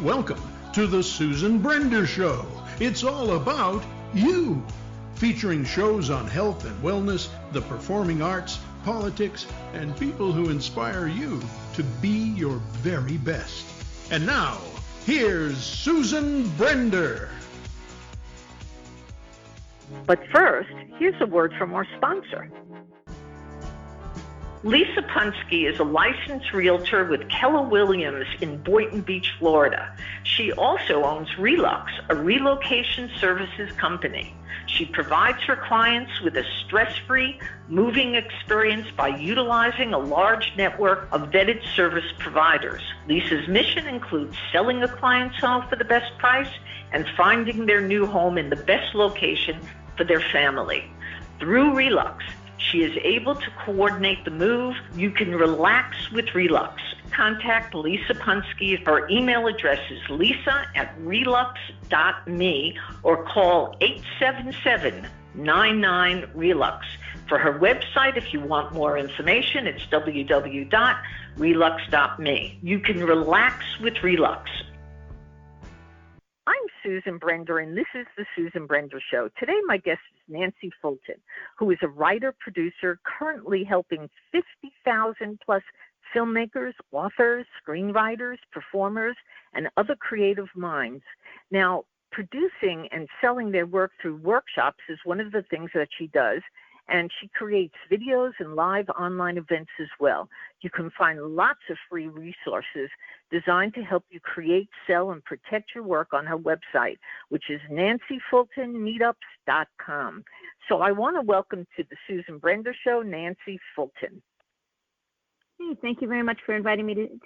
Welcome to the Susan Brender Show. It's all about you. Featuring shows on health and wellness, the performing arts, politics, and people who inspire you to be your very best. And now, here's Susan Brender. But first, here's a word from our sponsor. Lisa Punske is a licensed realtor with Keller Williams in Boynton Beach, Florida. She also owns Relux, a relocation services company. She provides her clients with a stress-free moving experience by utilizing a large network of vetted service providers. Lisa's mission includes selling a client's home for the best price and finding their new home in the best location for their family. Through Relux, she is able to coordinate the move. You can relax with Relux. Contact Lisa Punske. Her email address is lisa@relux.me or call 877-99-RELUX. For her website, if you want more information, it's www.relux.me. You can relax with Relux. I'm Susan Brender, and this is the Susan Brender Show. Today, my guest is Nancy Fulton, who is a writer-producer currently helping 50,000-plus filmmakers, authors, screenwriters, performers, and other creative minds. Now, producing and selling their work through workshops is one of the things that she does, and she creates videos and live online events as well. You can find lots of free resources designed to help you create, sell, and protect your work on her website, which is nancyfultonmeetups.com. So I want to welcome to the Susan Brender Show, Nancy Fulton. Hey, thank you very much for inviting me to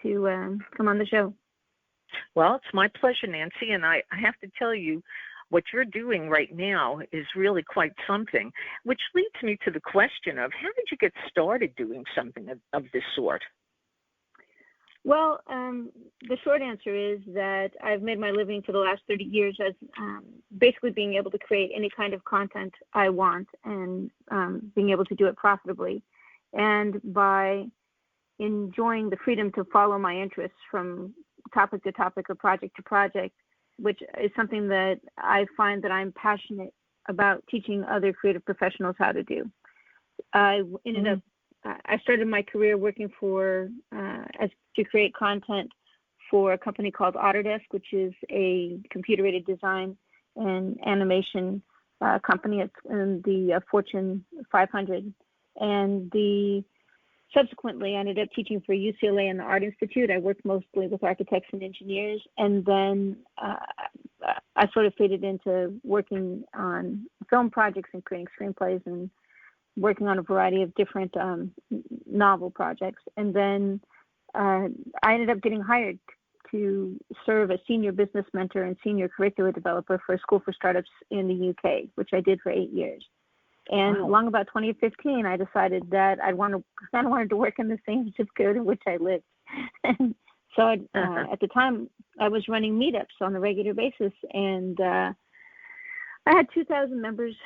come on the show. Well, it's my pleasure, Nancy, and I have to tell you, what you're doing right now is really quite something, which leads me to the question of how did you get started doing something of this sort? Well, the short answer is that I've made my living for the last 30 years as basically being able to create any kind of content I want and being able to do it profitably. And by enjoying the freedom to follow my interests from topic to topic or project to project, which is something that I find that I'm passionate about teaching other creative professionals how to do. I started my career working to create content for a company called Autodesk, which is a computer-aided design and animation company. It's in the Fortune 500. And subsequently, I ended up teaching for UCLA and the Art Institute. I worked mostly with architects and engineers, and then I sort of faded into working on film projects and creating screenplays and working on a variety of different novel projects. And then I ended up getting hired to serve as senior business mentor and senior curricula developer for a school for startups in the UK, which I did for 8 years. And Long about 2015, I decided that I wanted to work in the same zip code in which I lived. And so at the time, I was running meetups on a regular basis, and I had 2,000 members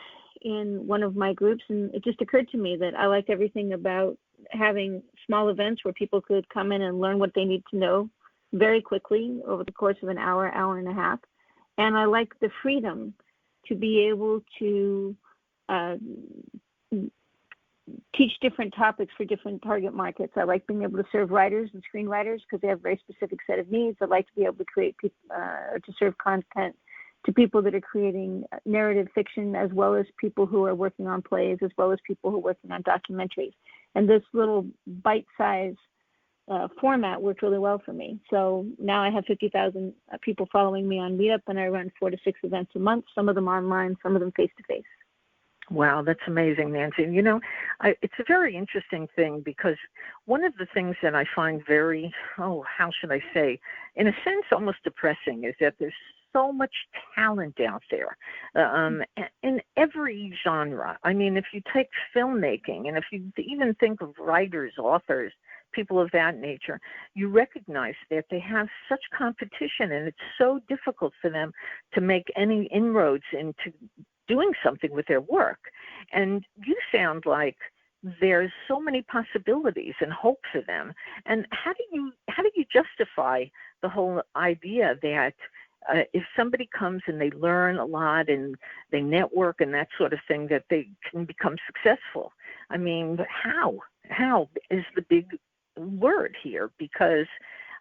in one of my groups, and it just occurred to me that I liked everything about having small events where people could come in and learn what they need to know very quickly over the course of an hour, hour and a half. And I liked the freedom to be able to teach different topics for different target markets. I like being able to serve writers and screenwriters because they have a very specific set of needs. I like to be able to create to serve content to people that are creating narrative fiction, as well as people who are working on plays, as well as people who are working on documentaries. And this little bite-sized format worked really well for me. So now I have 50,000 people following me on Meetup, and I run 4 to 6 events a month, some of them online, some of them face-to-face. Wow, that's amazing, Nancy. You know, it's a very interesting thing because one of the things that I find very, how should I say, in a sense almost depressing is that there's so much talent out there in every genre. I mean, if you take filmmaking and if you even think of writers, authors, people of that nature, you recognize that they have such competition and it's so difficult for them to make any inroads into doing something with their work. And you sound like there's so many possibilities and hope for them. And how do you demystify the whole idea that if somebody comes and they learn a lot and they network and that sort of thing, that they can become successful. I mean, how? How is the big word here? Because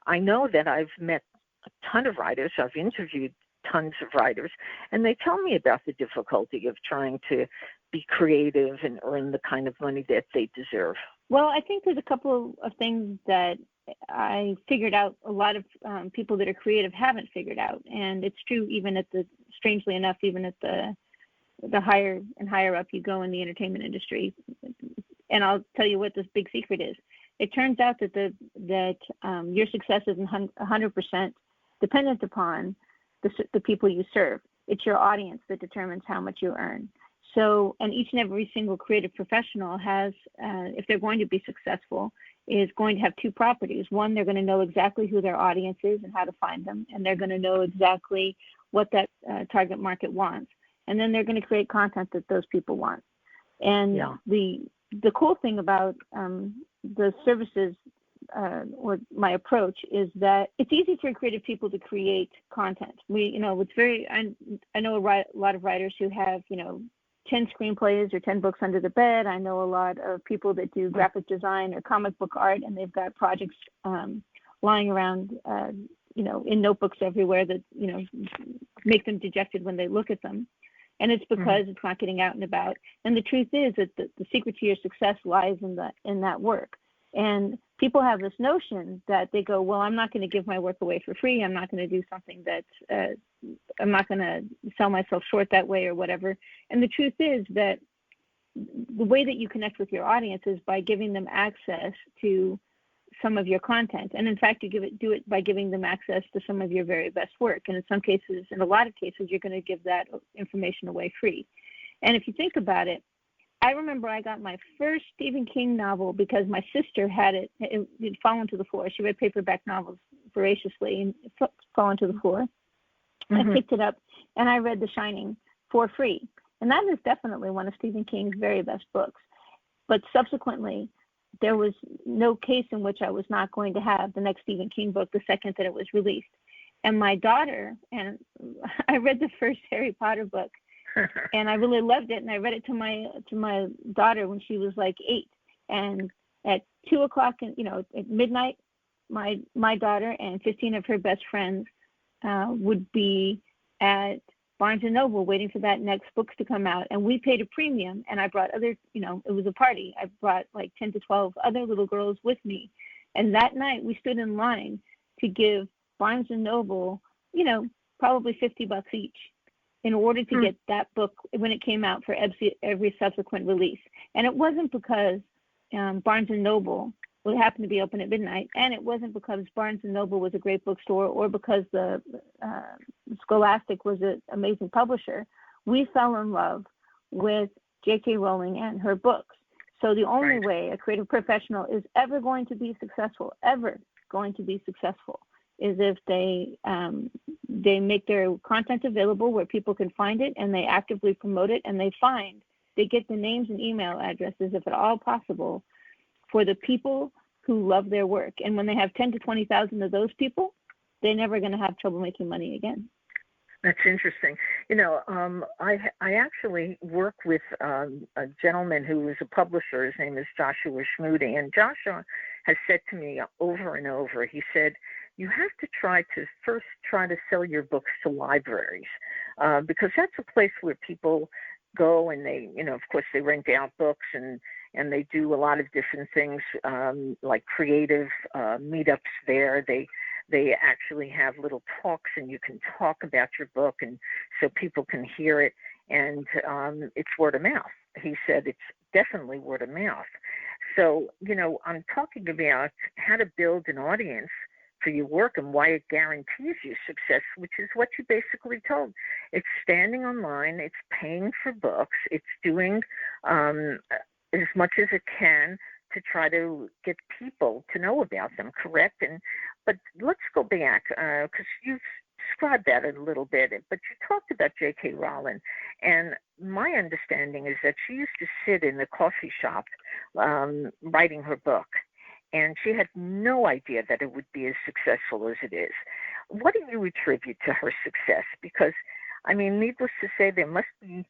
I know that I've met a ton of writers. I've interviewed tons of writers, and they tell me about the difficulty of trying to be creative and earn the kind of money that they deserve. Well, I think there's a couple of things that I figured out a lot of people that are creative haven't figured out. And it's true even at the, strangely enough, even at the higher and higher up you go in the entertainment industry. And I'll tell you what this big secret is. It turns out that your success isn't 100% dependent upon the people you serve. It's your audience that determines how much you earn. So, and each and every single creative professional has, if they're going to be successful, is going to have two properties. One, they're going to know exactly who their audience is and how to find them, and they're going to know exactly what that target market wants. And then they're going to create content that those people want. And the cool thing about the services or my approach is that it's easy for creative people to create content. It's very, I know a lot of writers who have, 10 screenplays or 10 books under the bed. I know a lot of people that do graphic design or comic book art, and they've got projects lying around, in notebooks everywhere that, make them dejected when they look at them. And it's because it's not getting out and about. And the truth is that the secret to your success lies in that work. And people have this notion that they go, well, I'm not going to give my work away for free. I'm not going to do something that I'm not going to sell myself short that way or whatever. And the truth is that the way that you connect with your audience is by giving them access to some of your content. And in fact, you do it by giving them access to some of your very best work. And in some cases, in a lot of cases, you're going to give that information away free. And if you think about it, I remember I got my first Stephen King novel because my sister had it fallen to the floor. She read paperback novels voraciously and it fallen to the floor. I picked it up and I read The Shining for free. And that is definitely one of Stephen King's very best books. But subsequently, there was no case in which I was not going to have the next Stephen King book the second that it was released. And my daughter, and I read the first Harry Potter book, and I really loved it. And I read it to my daughter when she was like 8. And at 2:00, at midnight, my daughter and 15 of her best friends would be at Barnes & Noble waiting for that next books to come out. And we paid a premium, and I brought other, it was a party. I brought like 10 to 12 other little girls with me. And that night we stood in line to give Barnes & Noble, probably $50 each in order to get that book when it came out for every subsequent release. And it wasn't because Barnes & Noble would happen to be open at midnight, and it wasn't because Barnes & Noble was a great bookstore or because the Scholastic was an amazing publisher. We fell in love with J.K. Rowling and her books. So the only way a creative professional is ever going to be successful, is if they make their content available where people can find it, and they actively promote it, and they get the names and email addresses, if at all possible, for the people who love their work. And when they have 10 to 20,000 of those people, they're never going to have trouble making money again. That's interesting. I actually work with a gentleman who is a publisher. His name is Joshua Schmoody. And Joshua has said to me over and over, he said, you have to try to sell your books to libraries because that's a place where people go and they, of course, they rent out books and they do a lot of different things like creative meetups there. They actually have little talks and you can talk about your book and so people can hear it. And it's word of mouth. He said it's definitely word of mouth. So, I'm talking about how to build an audience for your work and why it guarantees you success, which is what you basically told. It's standing online, it's paying for books, it's doing as much as it can to try to get people to know about them, correct? But let's go back, because you've described that a little bit, but you talked about J.K. Rowling, and my understanding is that she used to sit in the coffee shop writing her book. and she had no idea that it would be as successful as it is. What do you attribute to her success? Because, I mean, needless to say, there must be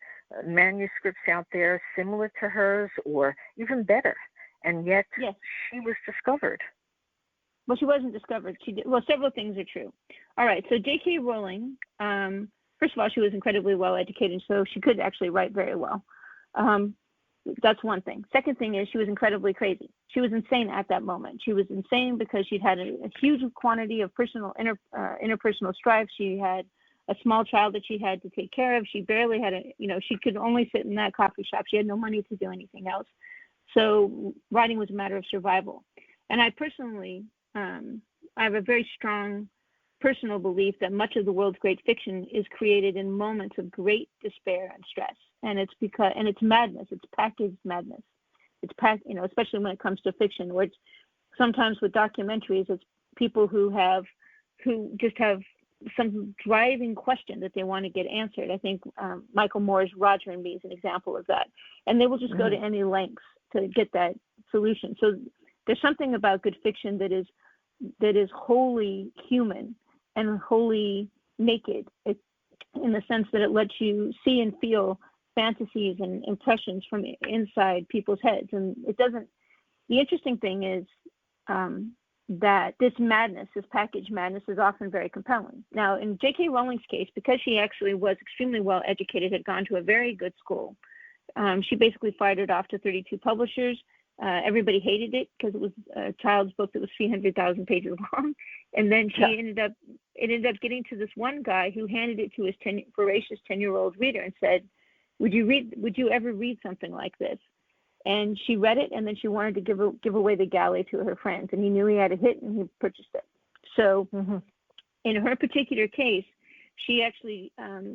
manuscripts out there similar to hers or even better, and yet Yes. she was discovered. Well, she wasn't discovered. She did, well, several things are true. All right, so J.K. Rowling, first of all, she was incredibly well educated, so she could actually write very well. That's one thing. Second thing is she was incredibly crazy. She was insane at that moment. She was insane because she'd had a huge quantity of interpersonal strife. She had a small child that she had to take care of. She barely had she could only sit in that coffee shop. She had no money to do anything else. So writing was a matter of survival. And I personally, I have a very strong personal belief that much of the world's great fiction is created in moments of great despair and stress. And it's madness. It's packaged madness. It's especially when it comes to fiction, where it's sometimes with documentaries, it's people who just have some driving question that they want to get answered. I think Michael Moore's Roger and Me is an example of that. And they will just go to any lengths to get that solution. So there's something about good fiction that is wholly human and wholly naked, in the sense that it lets you see and feel fantasies and impressions from inside people's heads. And the interesting thing is that this madness, this packaged madness, is often very compelling. Now, in J.K. Rowling's case, because she actually was extremely well educated, had gone to a very good school, she basically fired it off to 32 publishers. Everybody hated it because it was a child's book that was 300,000 pages long. And then she ended up getting to this one guy who handed it to his voracious 10-year-old reader and said, would you ever read something like this? And she read it, and then she wanted to give away the galley to her friends. And he knew he had a hit, and he purchased it. So in her particular case, she actually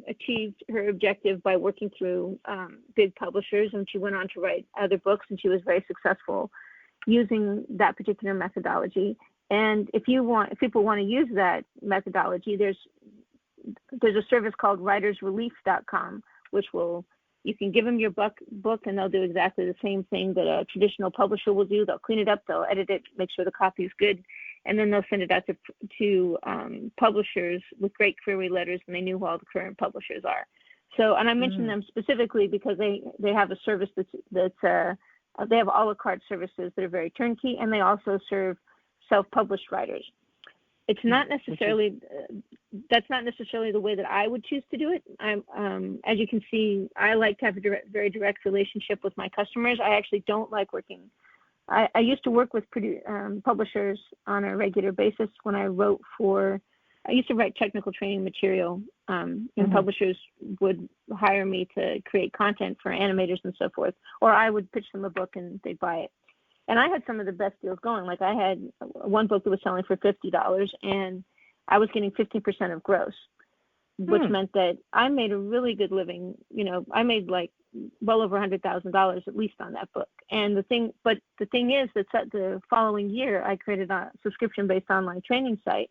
achieved her objective by working through big publishers, and she went on to write other books, and she was very successful using that particular methodology. And if people want to use that methodology, there's a service called writersrelief.com, which you can give them your book, and they'll do exactly the same thing that a traditional publisher will do. They'll clean it up, they'll edit it, make sure the copy is good, and then they'll send it out to publishers with great query letters, and they knew who all the current publishers are. So, and I mention them specifically because they have a service that's they have a la carte services that are very turnkey, and they also serve self-published writers. It's not necessarily that's not necessarily the way that I would choose to do it. As you can see, I like to have a very direct relationship with my customers. I actually don't like working. I used to work with publishers on a regular basis when I wrote I used to write technical training material, and publishers would hire me to create content for animators and so forth, or I would pitch them a book and they'd buy it. And I had some of the best deals going. Like I had one book that was selling for $50, and I was getting 15% of gross, which meant that I made a really good living. I made like well over $100,000 at least on that book. And the thing is that the following year, I created a subscription-based online training site,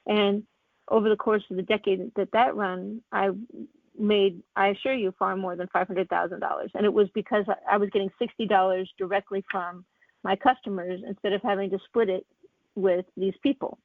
and over the course of the decade that run, I assure you, far more than $500,000. And it was because I was getting $60 directly from my customers instead of having to split it with these people.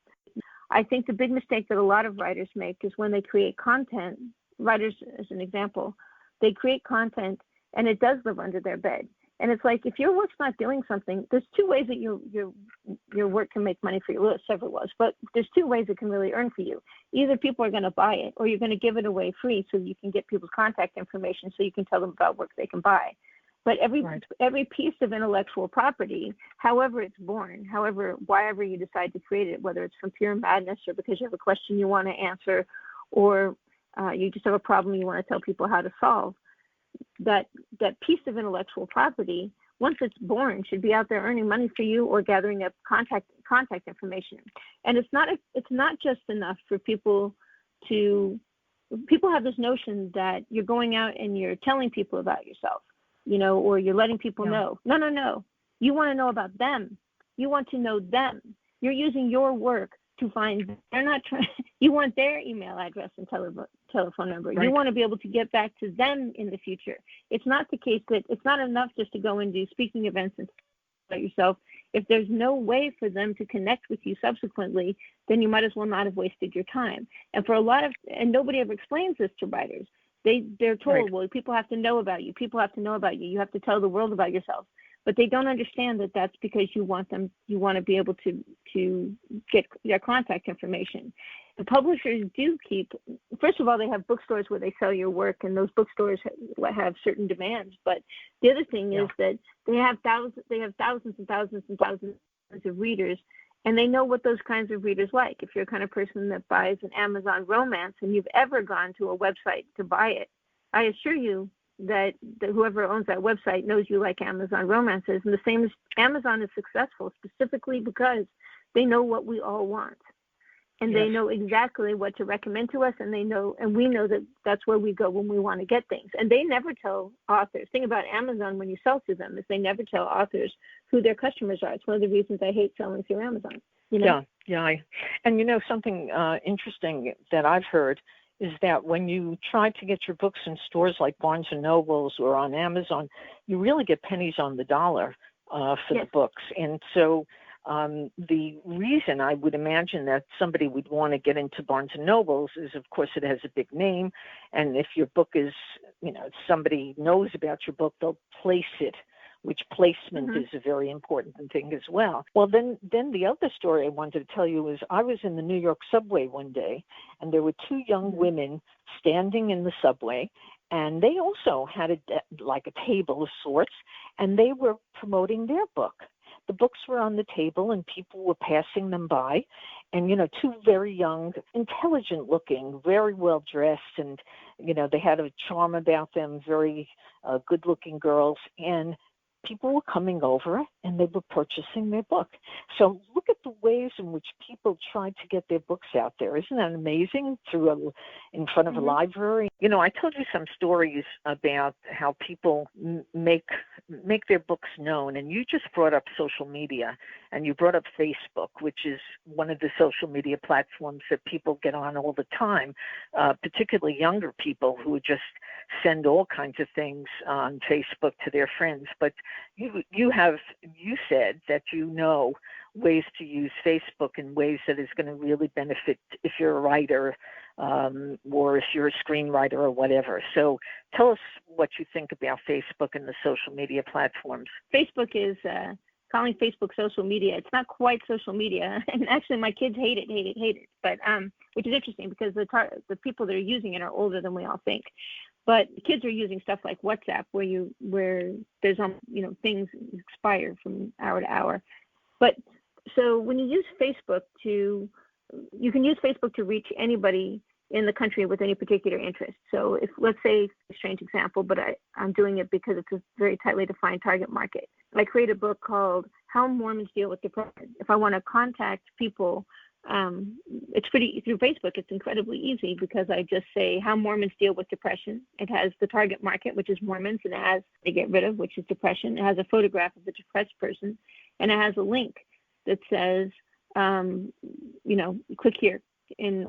I think the big mistake that a lot of writers make is when they create content, writers as an example, they create content and it does live under their bed. And it's like, if your work's not doing something, there's two ways that your work can make money for you. Well, several was, but there's two ways it can really earn for you. Either people are going to buy it, or you're going to give it away free so you can get people's contact information so you can tell them about work they can buy. But every piece of intellectual property, however it's born, wherever you decide to create it, whether it's from pure madness or because you have a question you want to answer, or you just have a problem you want to tell people how to solve, that piece of intellectual property, once it's born, should be out there earning money for you or gathering up contact information. And it's not just enough for people have this notion that you're going out and you're telling people about yourself, or you're letting people know. No. You want to know about them. You want to know them. You're using your work to find them. They're not trying. You want their email address and telephone number. Right. You want to be able to get back to them in the future. It's not the case that it's not enough just to go and do speaking events and about yourself If there's no way for them to connect with you subsequently, then you might as well not have wasted your time. And for a lot of, and nobody ever explains this to writers. They're told, Right. well, people have to know about you. People have to know about you. You have to tell the world about yourself. But they don't understand that that's because you want to be able to get their contact information. The publishers do keep, first of all, they have bookstores where they sell your work, and those bookstores have certain demands. But the other thing is that they have thousands and thousands and thousands of readers, and they know what those kinds of readers like. If you're the kind of person that buys an Amazon romance and you've ever gone to a website to buy it, I assure you that whoever owns that website knows you like Amazon romances. And the same as Amazon is successful specifically because they know what we all want. And they know exactly what to recommend to us, and we know that that's where we go when we want to get things. And they never tell authors. The thing about Amazon when you sell to them is they never tell authors who their customers are. It's one of the reasons I hate selling through Amazon. You know? Yeah. And you know, something interesting that I've heard is that when you try to get your books in stores like Barnes & Nobles or on Amazon, you really get pennies on the dollar for the books. And so the reason I would imagine that somebody would want to get into Barnes & Nobles is, of course, it has a big name. And if your book is, you know, somebody knows about your book, they'll place it, which placement is a very important thing as well. Well, then the other story I wanted to tell you is I was in the New York subway one day, and there were two young women standing in the subway, and they also had a table of sorts, and they were promoting their book. The books were on the table and people were passing them by, and, you know, two very young, intelligent looking, very well dressed, and, you know, they had a charm about them, very good looking girls, and people were coming over and they were purchasing their book. So look at the ways in which people try to get their books out there. Isn't that amazing? In front of a library. You know, I told you some stories about how people make their books known, and you just brought up social media, and you brought up Facebook, which is one of the social media platforms that people get on all the time, particularly younger people who just send all kinds of things on Facebook to their friends. But you said that you know ways to use Facebook in ways that is going to really benefit if you're a writer or if you're a screenwriter or whatever. So tell us what you think about Facebook and the social media platforms. Facebook is calling Facebook social media. It's not quite social media, and actually my kids hate it. But which is interesting because the people that are using it are older than we all think. But kids are using stuff like WhatsApp, where there's things expire from hour to hour. But so when you use Facebook you can use Facebook to reach anybody in the country with any particular interest. So if, let's say, a strange example, but I'm doing it because it's a very tightly defined target market. I create a book called How Mormons Deal with Depression. If I want to contact people, it's through Facebook, it's incredibly easy because I just say how Mormons deal with depression. It has the target market, which is Mormons, and it has to get rid of, which is depression. It has a photograph of the depressed person, and it has a link that says, click here and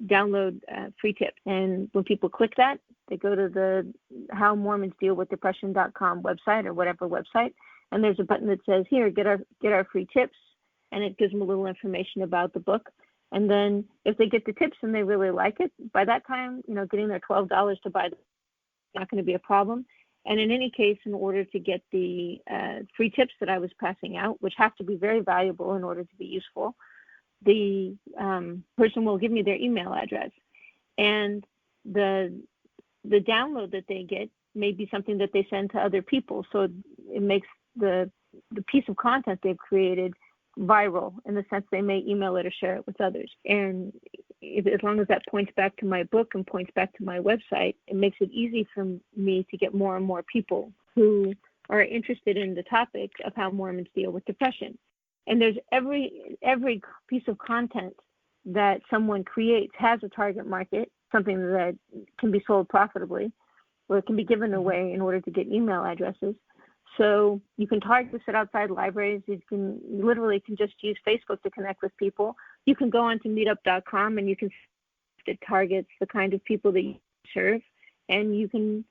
download free tips. And when people click that, they go to the howmormonsdealwithdepression.com website or whatever website, and there's a button that says, here, get our free tips. And it gives them a little information about the book. And then if they get the tips and they really like it, by that time, getting their $12 to buy the book is not going to be a problem. And in any case, in order to get the free tips that I was passing out, which have to be very valuable in order to be useful, the person will give me their email address. And the download that they get may be something that they send to other people. So it makes the piece of content they've created viral in the sense they may email it or share it with others. And as long as that points back to my book and points back to my website, it makes it easy for me to get more and more people who are interested in the topic of how Mormons deal with depression. And there's every piece of content that someone creates has a target market, something that can be sold profitably, or it can be given away in order to get email addresses. So you can target this at outside libraries. You can just use Facebook to connect with people. You can go onto meetup.com and you can see it targets the kind of people that you serve, and you can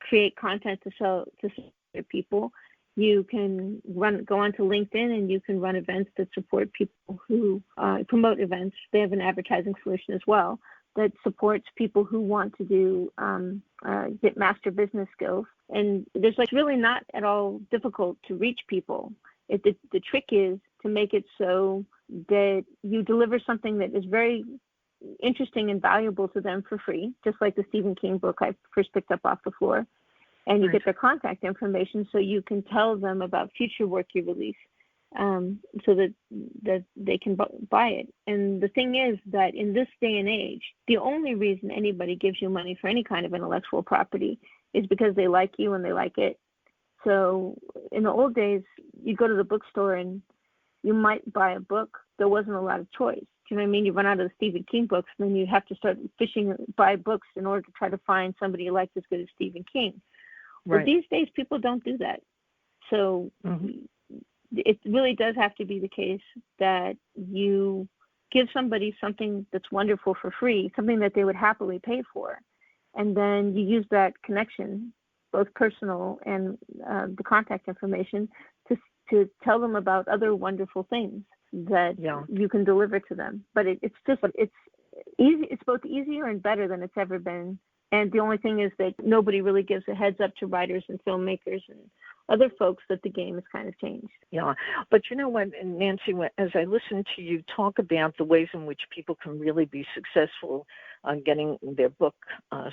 create content to sell to people. You can go onto LinkedIn and you can run events that support people who promote events. They have an advertising solution as well that supports people who want to do get master business skills. And there's really not at all difficult to reach people. The trick is to make it so that you deliver something that is very interesting and valuable to them for free, just like the Stephen King book I first picked up off the floor. And you get their contact information so you can tell them about future work you release, so that they can buy it. And the thing is that in this day and age, the only reason anybody gives you money for any kind of intellectual property is because they like you and they like it. So in the old days, you go to the bookstore and you might buy a book. There wasn't a lot of choice. Do you know what I mean? You run out of the Stephen King books, and then you have to start fishing, buy books in order to try to find somebody you like as good as Stephen King. Right. But these days, people don't do that. So it really does have to be the case that you give somebody something that's wonderful for free, something that they would happily pay for, and then you use that connection, both personal and the contact information, to tell them about other wonderful things that you can deliver to them. But it's easy. It's both easier and better than it's ever been. And the only thing is that nobody really gives a heads up to writers and filmmakers and other folks that the game has kind of changed. Yeah. But you know what, Nancy, as I listen to you talk about the ways in which people can really be successful on getting their book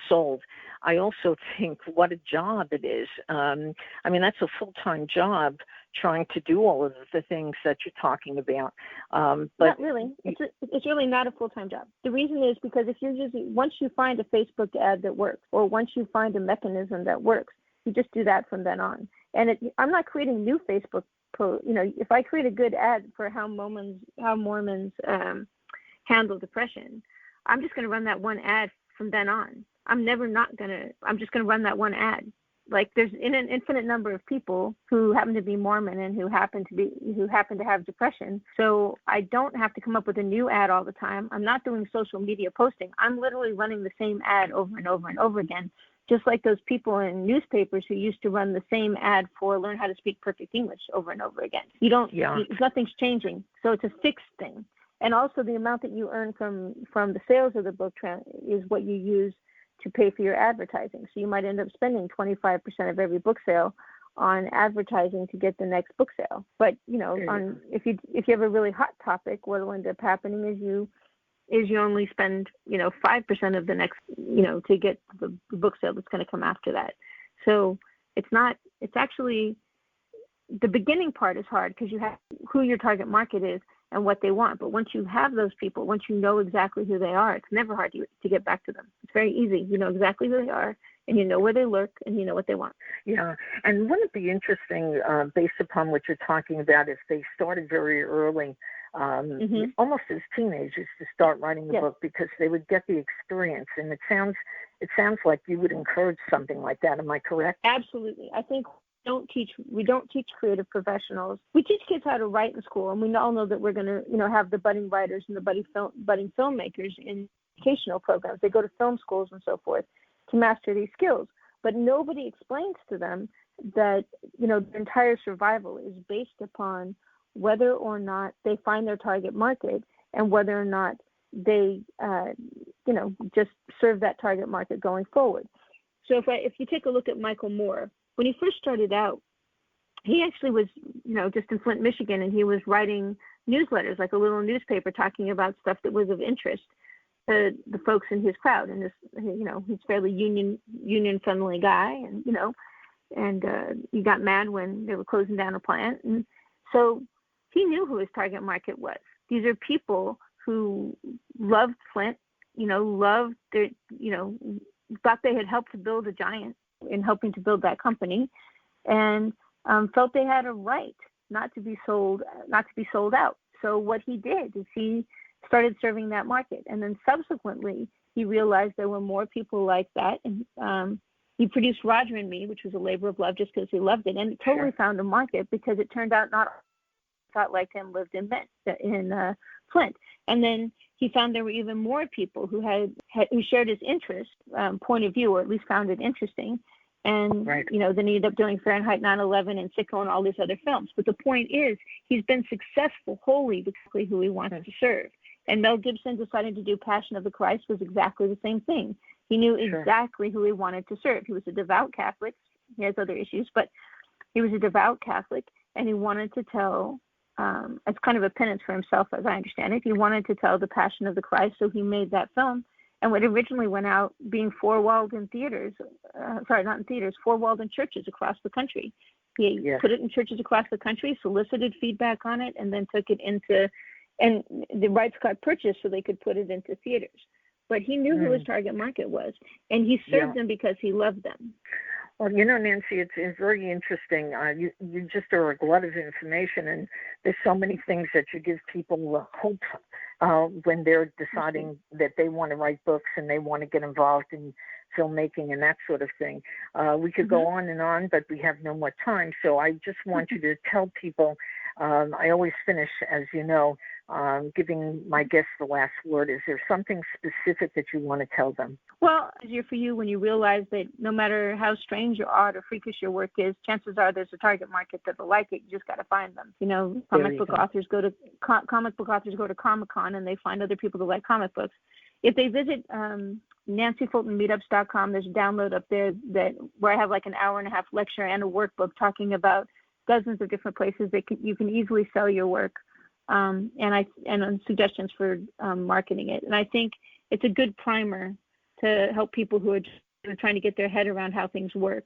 sold, I also think what a job it is. I mean, that's a full-time job trying to do all of the things that you're talking about. But not really. It's really not a full-time job. The reason is because once you find a Facebook ad that works, or once you find a mechanism that works, you just do that from then on. And I'm not creating new Facebook posts. If I create a good ad for how Mormons handle depression, I'm just going to run that one ad from then on. I'm just going to run that one ad. Like there's an infinite number of people who happen to be Mormon and who happen to have depression. So I don't have to come up with a new ad all the time. I'm not doing social media posting. I'm literally running the same ad over and over and over again, just like those people in newspapers who used to run the same ad for Learn How to Speak Perfect English over and over again. Nothing's changing. So it's a fixed thing. And also the amount that you earn from the sales of the book is what you use to pay for your advertising. So you might end up spending 25% of every book sale on advertising to get the next book sale. But if you have a really hot topic, what will end up happening is you only spend 5% of the next to get the book sale that's going to come after that. So it's actually the beginning part is hard because you have who your target market is and what they want. But once you have those people, once you know exactly who they are, it's never hard to get back to them. It's very easy. You know exactly who they are, and you know where they lurk, and you know what they want. Yeah, and wouldn't it be interesting, based upon what you're talking about, if they started very early, almost as teenagers, to start writing the book, because they would get the experience. And it sounds like you would encourage something like that. Am I correct? Absolutely. I think we don't teach creative professionals. We teach kids how to write in school, and we all know that we're going to have the budding writers and the budding filmmakers in educational programs. They go to film schools and so forth to master these skills, but nobody explains to them that their entire survival is based upon whether or not they find their target market and whether or not they just serve that target market going forward. So if you take a look at Michael Moore, when he first started out, he actually was, just in Flint, Michigan, and he was writing newsletters, like a little newspaper, talking about stuff that was of interest to the folks in his crowd. And this, he's a fairly union-friendly guy, and he got mad when they were closing down a plant. And so he knew who his target market was. These are people who loved Flint, loved their, thought they had helped to build a giant in helping to build that company, and felt they had a right not to be sold out. So what he did is he started serving that market, and then subsequently he realized there were more people like that, and he produced Roger and Me, which was a labor of love just because he loved it, and it totally found a market because it turned out not thought like him lived in Flint. And then he found there were even more people who shared his interest, point of view, or at least found it interesting. And, Right. then he ended up doing Fahrenheit 9/11 and Sicko and all these other films. But the point is, he's been successful wholly because who he wants to serve. And Mel Gibson deciding to do Passion of the Christ was exactly the same thing. He knew exactly who he wanted to serve. He was a devout Catholic. He has other issues, but he was a devout Catholic, and he wanted to tell, as kind of a penance for himself, as I understand it, he wanted to tell the Passion of the Christ, so he made that film. And what originally went out being four-walled in theaters, four-walled in churches across the country. He put it in churches across the country, solicited feedback on it, and then took it into, and the rights got purchased so they could put it into theaters. But he knew who his target market was, and he served them because he loved them. Well, Nancy, it's very interesting. You just are a glut of information, and there's so many things that you give people hope when they're deciding that they want to write books and they want to get involved in filmmaking and that sort of thing. We could go on and on, but we have no more time. So I just want you to tell people, I always finish, as you know, giving my guests the last word. Is there something specific that you want to tell them? Well, it's easier for you when you realize that no matter how strange or odd or freakish your work is, chances are there's a target market that will like it. You just got to find them. Comic book authors go to Comic-Con and they find other people that like comic books. If they visit NancyFultonMeetups.com, there's a download up there where I have like an hour-and-a-half lecture and a workbook talking about dozens of different places that you can easily sell your work, and suggestions for marketing it. And I think it's a good primer to help people who are just trying to get their head around how things work.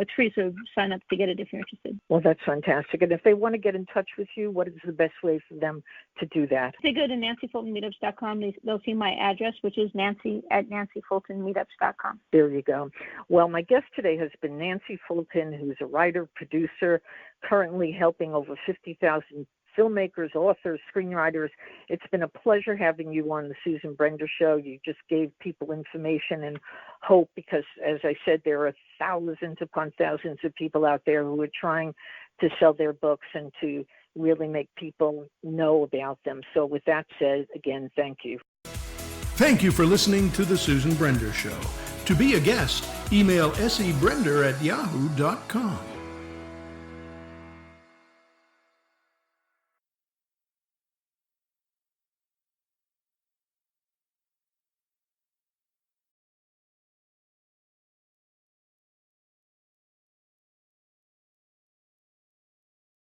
It's free, so sign up to get it if you're interested. Well, that's fantastic. And if they want to get in touch with you, what is the best way for them to do that? If they go to NancyFultonMeetups.com, they'll see my address, which is Nancy@NancyFultonMeetups.com. There you go. Well, my guest today has been Nancy Fulton, who's a writer, producer, currently helping over 50,000 filmmakers, authors, screenwriters. It's been a pleasure having you on the Susan Brender Show. You just gave people information and hope because, as I said, there are thousands upon thousands of people out there who are trying to sell their books and to really make people know about them. So with that said, again, thank you. Thank you for listening to The Susan Brender Show. To be a guest, email sebrender@yahoo.com.